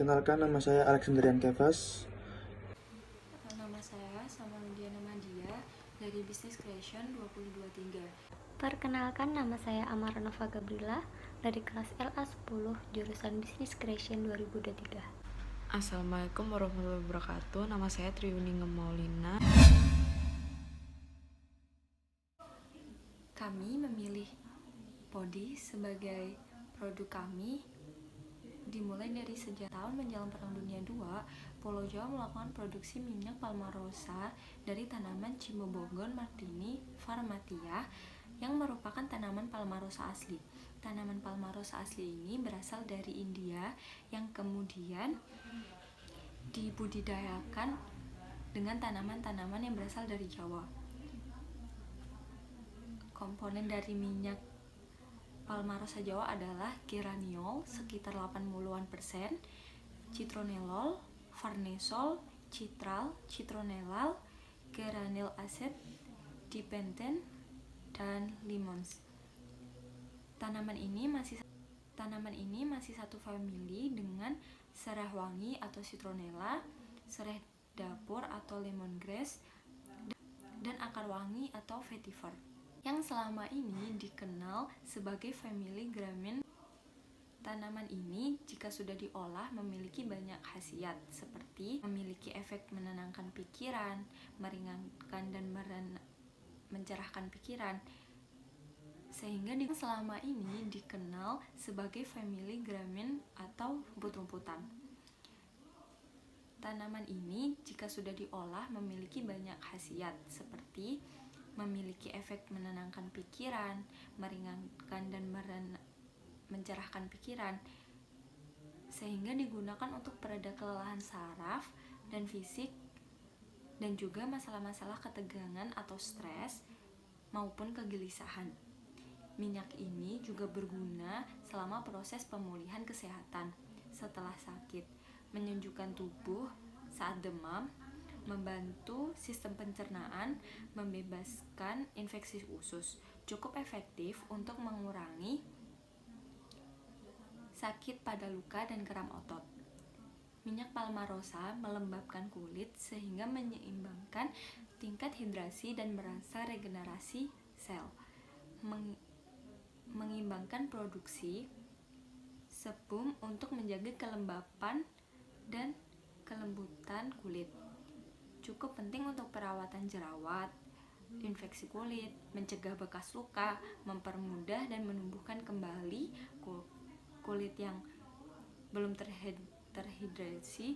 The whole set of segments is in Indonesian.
Perkenalkan, nama saya Alexandrian Kevas. Nama saya Samaludiana Madia dari Business Creation 2023. Perkenalkan, nama saya Amara Nova Gabriela dari kelas LA10 jurusan Business Creation 2023. Assalamualaikum warahmatullahi wabarakatuh. Nama saya Triuning Maulina. Kami memilih Podi sebagai produk kami dimulai dari sejak tahun menjelang Perang Dunia II. Pulau Jawa melakukan produksi minyak palmarosa dari tanaman Cimbobogon martini Farmatia yang merupakan tanaman palmarosa asli. Tanaman palmarosa asli ini berasal dari India yang kemudian dibudidayakan dengan tanaman-tanaman yang berasal dari Jawa. Komponen dari minyak palmarosa Jawa adalah geraniol sekitar 80%, citronellol, farnesol, citral, citronellal, geranyl aset, dipenten, dan limons. Tanaman ini masih satu famili dengan serai wangi atau citronella, serai dapur atau lemongrass, dan akar wangi atau vetiver, yang selama ini dikenal sebagai famili Gramen. Tanaman ini jika sudah diolah memiliki banyak khasiat seperti memiliki efek menenangkan pikiran, meringankan dan mencerahkan pikiran, sehingga selama ini dikenal sebagai famili Gramen atau rumput-rumputan. Tanaman ini jika sudah diolah memiliki banyak khasiat seperti memiliki efek menenangkan pikiran, meringankan dan mencerahkan pikiran, sehingga digunakan untuk pereda kelelahan saraf dan fisik, dan juga masalah-masalah ketegangan atau stres maupun kegelisahan. Minyak ini juga berguna selama proses pemulihan kesehatan setelah sakit, menyejukkan tubuh saat demam, membantu sistem pencernaan, membebaskan infeksi usus, cukup efektif untuk mengurangi sakit pada luka dan kram otot. Minyak palmarosa melembabkan kulit sehingga menyeimbangkan tingkat hidrasi dan merasa regenerasi sel, mengimbangkan produksi sebum untuk menjaga kelembapan dan kelembutan kulit. Cukup penting untuk perawatan jerawat, infeksi kulit, mencegah bekas luka, mempermudah dan menumbuhkan kembali kulit yang belum terhidrasi,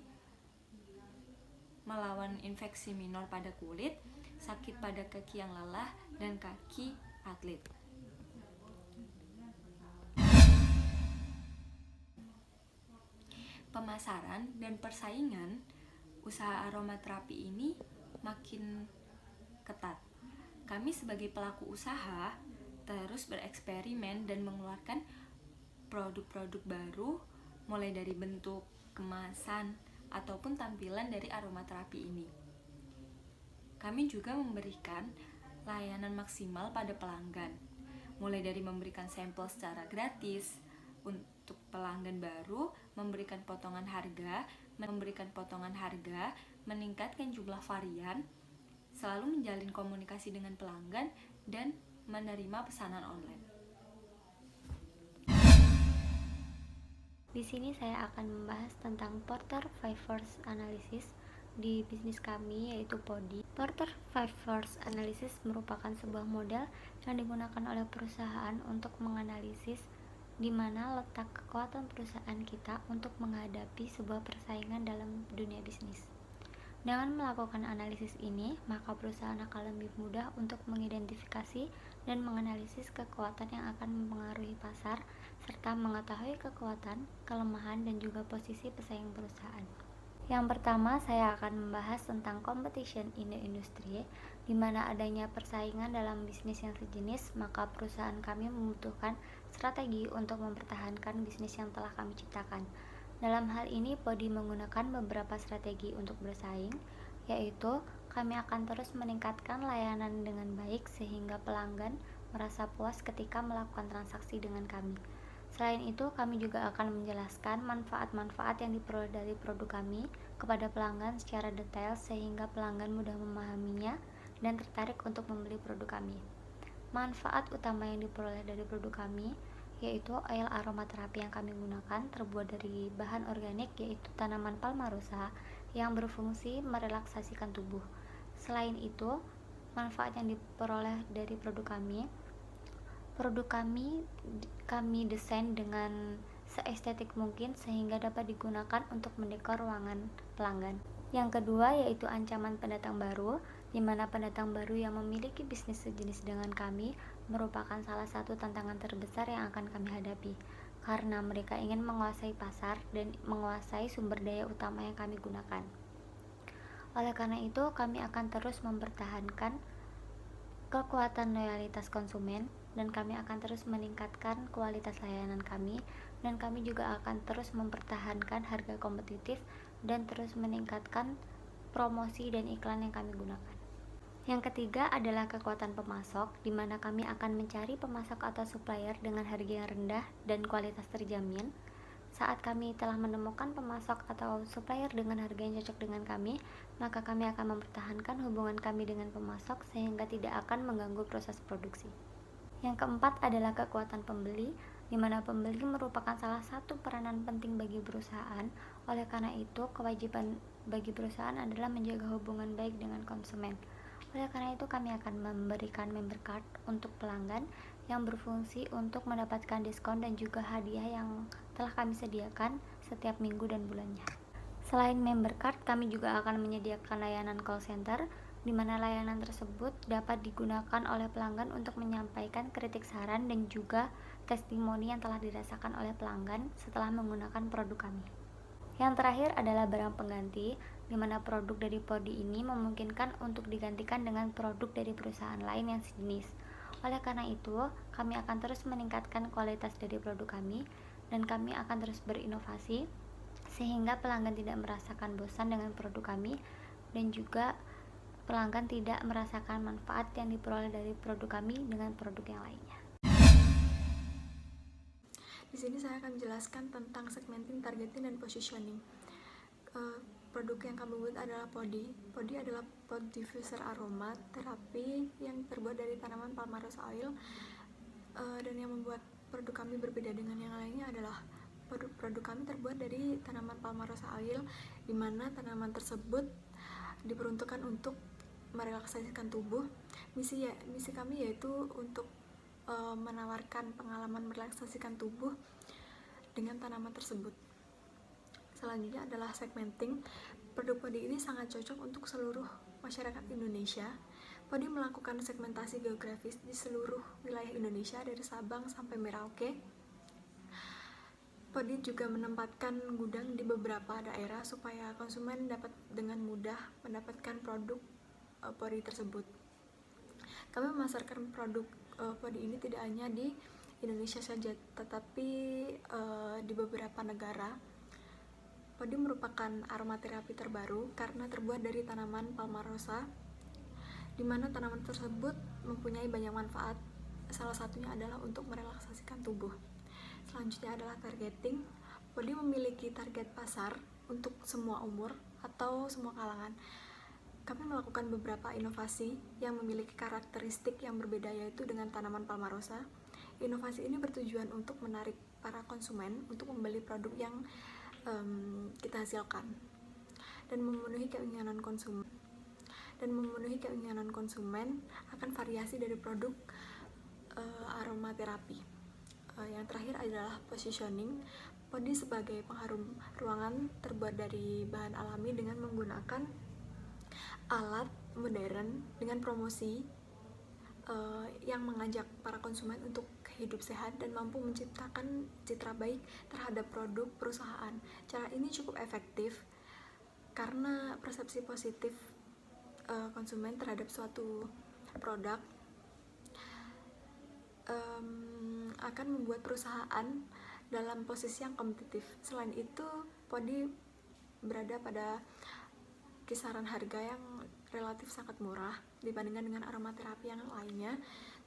melawan infeksi minor pada kulit, sakit pada kaki yang lelah, dan kaki atlet. Pemasaran dan persaingan usaha aromaterapi ini makin ketat. Kami sebagai pelaku usaha terus bereksperimen dan mengeluarkan produk-produk baru, mulai dari bentuk, kemasan, ataupun tampilan dari aromaterapi ini. Kami juga memberikan layanan maksimal pada pelanggan, mulai dari memberikan sampel secara gratis untuk pelanggan baru, memberikan potongan harga, meningkatkan jumlah varian, selalu menjalin komunikasi dengan pelanggan, dan menerima pesanan online. Di sini saya akan membahas tentang Porter 5 Force Analysis di bisnis kami, yaitu Podi. Porter 5 Force Analysis merupakan sebuah model yang digunakan oleh perusahaan untuk menganalisis di mana letak kekuatan perusahaan kita untuk menghadapi sebuah persaingan dalam dunia bisnis. Dengan melakukan analisis ini, maka perusahaan akan lebih mudah untuk mengidentifikasi dan menganalisis kekuatan yang akan mempengaruhi pasar, serta mengetahui kekuatan, kelemahan, dan juga posisi pesaing perusahaan. Yang pertama, saya akan membahas tentang competition in the industry, di mana adanya persaingan dalam bisnis yang sejenis, maka perusahaan kami membutuhkan strategi untuk mempertahankan bisnis yang telah kami ciptakan. Dalam hal ini, Podi menggunakan beberapa strategi untuk bersaing, yaitu kami akan terus meningkatkan layanan dengan baik sehingga pelanggan merasa puas ketika melakukan transaksi dengan kami. Selain itu, kami juga akan menjelaskan manfaat-manfaat yang diperoleh dari produk kami kepada pelanggan secara detail sehingga pelanggan mudah memahaminya dan tertarik untuk membeli produk kami. Manfaat utama yang diperoleh dari produk kami yaitu oil aromaterapi yang kami gunakan terbuat dari bahan organik yaitu tanaman palmarosa yang berfungsi merelaksasikan tubuh. Selain itu, manfaat yang diperoleh dari produk kami desain dengan seestetik mungkin sehingga dapat digunakan untuk mendekor ruangan pelanggan. Yang kedua yaitu ancaman pendatang baru, di mana pendatang baru yang memiliki bisnis sejenis dengan kami merupakan salah satu tantangan terbesar yang akan kami hadapi, karena mereka ingin menguasai pasar dan menguasai sumber daya utama yang kami gunakan. Oleh karena itu, kami akan terus mempertahankan kekuatan loyalitas konsumen, dan kami akan terus meningkatkan kualitas layanan kami, dan kami juga akan terus mempertahankan harga kompetitif dan terus meningkatkan promosi dan iklan yang kami gunakan. Yang ketiga adalah kekuatan pemasok, di mana kami akan mencari pemasok atau supplier dengan harga yang rendah dan kualitas terjamin. Saat kami telah menemukan pemasok atau supplier dengan harga yang cocok dengan kami, maka kami akan mempertahankan hubungan kami dengan pemasok sehingga tidak akan mengganggu proses produksi. Yang keempat adalah kekuatan pembeli, di mana pembeli merupakan salah satu peranan penting bagi perusahaan. Oleh karena itu, kewajiban bagi perusahaan adalah menjaga hubungan baik dengan konsumen. Oleh karena itu, kami akan memberikan member card untuk pelanggan yang berfungsi untuk mendapatkan diskon dan juga hadiah yang telah kami sediakan setiap minggu dan bulannya. Selain member card, kami juga akan menyediakan layanan call center, di mana layanan tersebut dapat digunakan oleh pelanggan untuk menyampaikan kritik saran dan juga testimoni yang telah dirasakan oleh pelanggan setelah menggunakan produk kami. Yang terakhir adalah barang pengganti, di mana produk dari Podi ini memungkinkan untuk digantikan dengan produk dari perusahaan lain yang sejenis. Oleh karena itu, kami akan terus meningkatkan kualitas dari produk kami dan kami akan terus berinovasi sehingga pelanggan tidak merasakan bosan dengan produk kami dan juga pelanggan tidak merasakan manfaat yang diperoleh dari produk kami dengan produk yang lainnya. Di sini saya akan menjelaskan tentang segmenting, targeting, dan positioning. Produk yang kami buat adalah Podi. Podi adalah pod diffuser aroma terapi yang terbuat dari tanaman palmarosa oil. Dan yang membuat produk kami berbeda dengan yang lainnya adalah produk kami terbuat dari tanaman palmarosa oil, di mana tanaman tersebut diperuntukkan untuk merelaksasikan tubuh. Misi kami yaitu untuk menawarkan pengalaman merelaksasikan tubuh dengan tanaman tersebut. Selanjutnya adalah segmenting. Produk Podi ini sangat cocok untuk seluruh masyarakat Indonesia. Podi melakukan segmentasi geografis di seluruh wilayah Indonesia dari Sabang sampai Merauke. Podi juga menempatkan gudang di beberapa daerah supaya konsumen dapat dengan mudah mendapatkan produk Podi tersebut. Kami memasarkan produk Podi ini tidak hanya di Indonesia saja, tetapi di beberapa negara. Podi merupakan aromaterapi terbaru karena terbuat dari tanaman palmarosa, di mana tanaman tersebut mempunyai banyak manfaat. Salah satunya adalah untuk merelaksasikan tubuh. Selanjutnya adalah targeting. Podi memiliki target pasar untuk semua umur atau semua kalangan. Kami melakukan beberapa inovasi yang memiliki karakteristik yang berbeda, yaitu dengan tanaman palmarosa. Inovasi ini bertujuan untuk menarik para konsumen untuk membeli produk yang kita hasilkan dan memenuhi keinginan konsumen akan variasi dari produk aromaterapi. Yang terakhir adalah positioning. Podi sebagai pengharum ruangan terbuat dari bahan alami dengan menggunakan alat modern dengan promosi yang mengajak para konsumen untuk hidup sehat dan mampu menciptakan citra baik terhadap produk perusahaan. Cara ini cukup efektif karena persepsi positif konsumen terhadap suatu produk akan membuat perusahaan dalam posisi yang kompetitif. Selain itu, Podi berada pada kisaran harga yang relatif sangat murah dibandingkan dengan aromaterapi yang lainnya.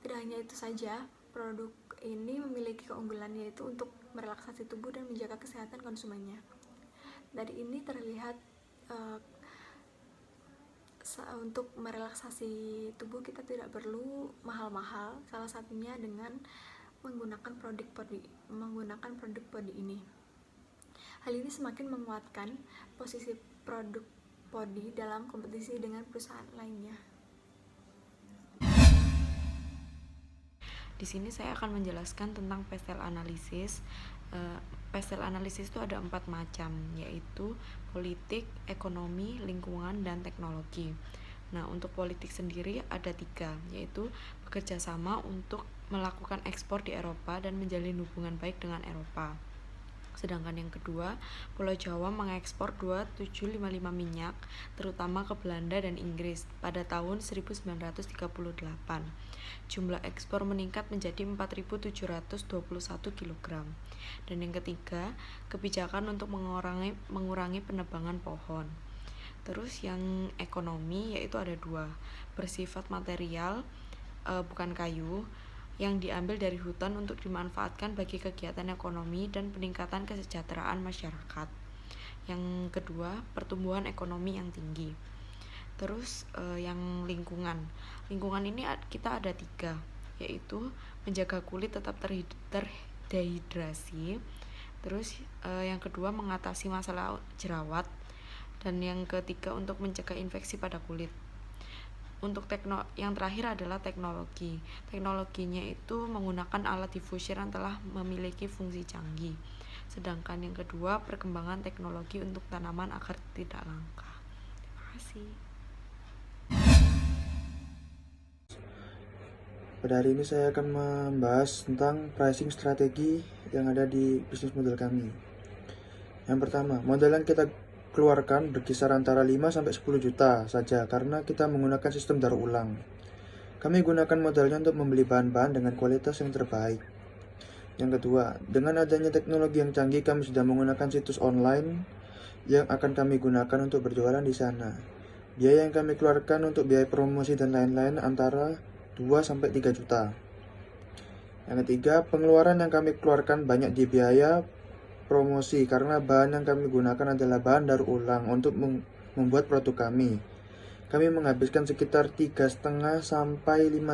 Tidak hanya itu saja, Produk ini memiliki keunggulan yaitu untuk merelaksasi tubuh dan menjaga kesehatan konsumennya. Dari ini terlihat untuk merelaksasi tubuh kita tidak perlu mahal-mahal, salah satunya dengan menggunakan produk podi ini. Hal ini semakin menguatkan posisi produk podi dalam kompetisi dengan perusahaan lainnya. Di sini saya akan menjelaskan tentang pastel analisis. Pastel analisis itu ada 4 macam, yaitu politik, ekonomi, lingkungan, dan teknologi. Nah, untuk politik sendiri ada 3, yaitu bekerja sama untuk melakukan ekspor di Eropa dan menjalin hubungan baik dengan Eropa. Sedangkan yang kedua, Pulau Jawa mengekspor 2755 minyak, terutama ke Belanda dan Inggris pada tahun 1938. Jumlah ekspor meningkat menjadi 4.721 kg. Dan yang ketiga, kebijakan untuk mengurangi penebangan pohon. Terus yang ekonomi yaitu ada 2, bersifat material, bukan kayu, yang diambil dari hutan untuk dimanfaatkan bagi kegiatan ekonomi dan peningkatan kesejahteraan masyarakat. Yang kedua, pertumbuhan ekonomi yang tinggi. Terus yang lingkungan ini kita ada 3, yaitu menjaga kulit tetap terdehidrasi. Terus yang kedua, mengatasi masalah jerawat. Dan yang ketiga, untuk mencegah infeksi pada kulit. Untuk yang terakhir adalah teknologi. Teknologinya itu menggunakan alat diffuser yang telah memiliki fungsi canggih. Sedangkan yang kedua, perkembangan teknologi untuk tanaman agar tidak langka. Terima kasih. Pada hari ini saya akan membahas tentang pricing strategi yang ada di bisnis model kami. Yang pertama, modal yang kita keluarkan berkisar antara 5-10 juta saja karena kita menggunakan sistem daur ulang. Kami gunakan modalnya untuk membeli bahan-bahan dengan kualitas yang terbaik. Yang kedua, dengan adanya teknologi yang canggih, kami sudah menggunakan situs online yang akan kami gunakan untuk berjualan di sana. Biaya yang kami keluarkan untuk biaya promosi dan lain-lain antara 2-3 juta. Yang ketiga, pengeluaran yang kami keluarkan banyak di biaya promosi karena bahan yang kami gunakan adalah bahan daur ulang untuk membuat produk kami. Kami menghabiskan sekitar 3,5-5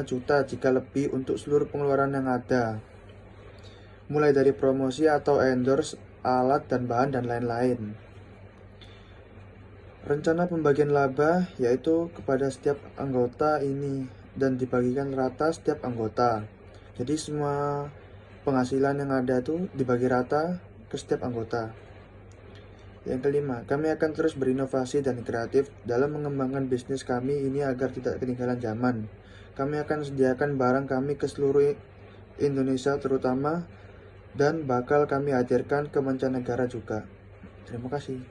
juta jika lebih untuk seluruh pengeluaran yang ada, mulai dari promosi atau endorse, alat dan bahan dan lain-lain. Rencana pembagian laba yaitu kepada setiap anggota ini dan dibagikan rata setiap anggota. Jadi semua penghasilan yang ada itu dibagi rata ke setiap anggota. Yang kelima, kami akan terus berinovasi dan kreatif dalam mengembangkan bisnis kami ini agar tidak ketinggalan zaman. Kami akan sediakan barang kami ke seluruh Indonesia terutama dan bakal kami hadirkan ke mancanegara juga. Terima kasih.